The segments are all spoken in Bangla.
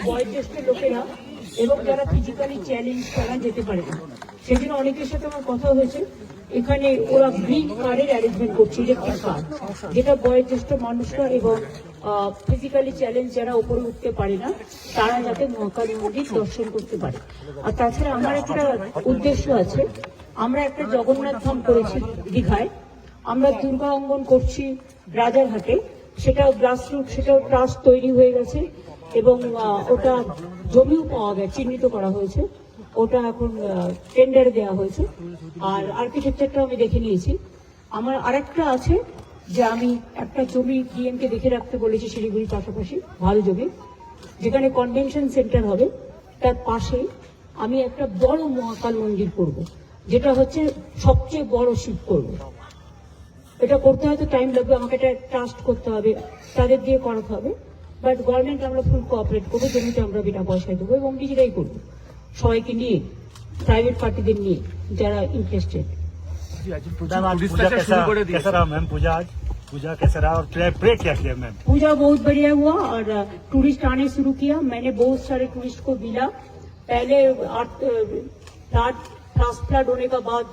বয়োজ্যেষ্ঠ লোকেরা এবং যারা ফিজিক্যালি চ্যালেঞ্জ তারা যেতে পারে না। সেজন্য অনেকের সাথে আমার কথা হয়েছে, এখানে ওরা গ্রিন কার্ডের অ্যারেঞ্জমেন্ট করছে, ইলেকট্রিক কার্ড, যেটা বয়োজ্যেষ্ঠ মানুষরা এবং ফিজিক্যালি চ্যালেঞ্জ যারা উপরে উঠতে পারে না তারা যাতে মহাকালী মন্দির দর্শন করতে পারে। আর তাছাড়া আমার একটা উদ্দেশ্য আছে, আমরা একটা জগন্নাথ ধাম করেছি দীঘায়, আমরা দুর্গা অঙ্গন করছি রাজারহাটে, সেটাও গ্রাসরুট, সেটাও ট্রাস্ট তৈরি হয়ে গেছে এবং ওটা জমিও পাওয়া গেছে, চিহ্নিত করা হয়েছে, ওটা এখন টেন্ডার দেওয়া হয়েছে। আর আর্কিটেকচারটা আমি দেখে নিয়েছি। আমার আরেকটা আছে যে আমি একটা জমি ডিএমকে দেখে রাখতে বলেছি শিলিগুড়ির পাশাপাশি, ভালো জমি, যেখানে কনভেনশন সেন্টার হবে, তার পাশেই আমি একটা বড় মহাকাল মন্দির করব, যেটা হচ্ছে সবচেয়ে বড় শিব করব। এটা করতে হয়তো টাইম লাগবে, আমাকে এটা ট্রাস্ট করতে হবে, তাদের দিয়ে করাতে হবে, বাট গভর্নমেন্ট আমরা ফুল কোঅপারেট করবো, জমিটা আমরা বিনা পয়সায় দেবো এবং নিজেরাই করবো, সবাইকে নিয়ে, প্রাইভেট পার্টিদের নিয়ে যারা ইন্টারেস্টেড। पूजा बहुत बढ़िया हुआ और टूरिस्ट आने शुरू किया। मैंने बहुत सारे टूरिस्ट को मिला। पहले लास्ट फ्लड होने का बाद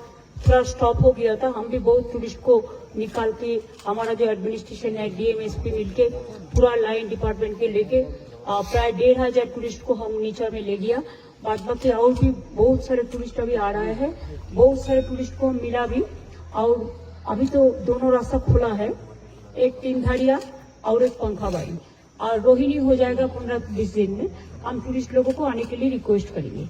थोड़ा स्टॉप हो गया था, हम भी बहुत टूरिस्ट को निकाल के, हमारा जो एडमिनिस्ट्रेशन है डीएमएसपी मिलके पूरा लाइन डिपार्टमेंट के लेके प्राय 1500 टूरिस्ट को हम नीचा में ले गया। बाद बाकी और भी बहुत सारे टूरिस्ट अभी आ रहे हैं, बहुत सारे टूरिस्ट को हम मिला भी। और अभी तो दोनों रास्ता खुला है, एक 3 धाड़िया और एक पंखाबाड़ी, और रोहिणी हो जाएगा 15-20 दिन में। हम टूरिस्ट लोगों को आने के लिए रिक्वेस्ट करेंगे।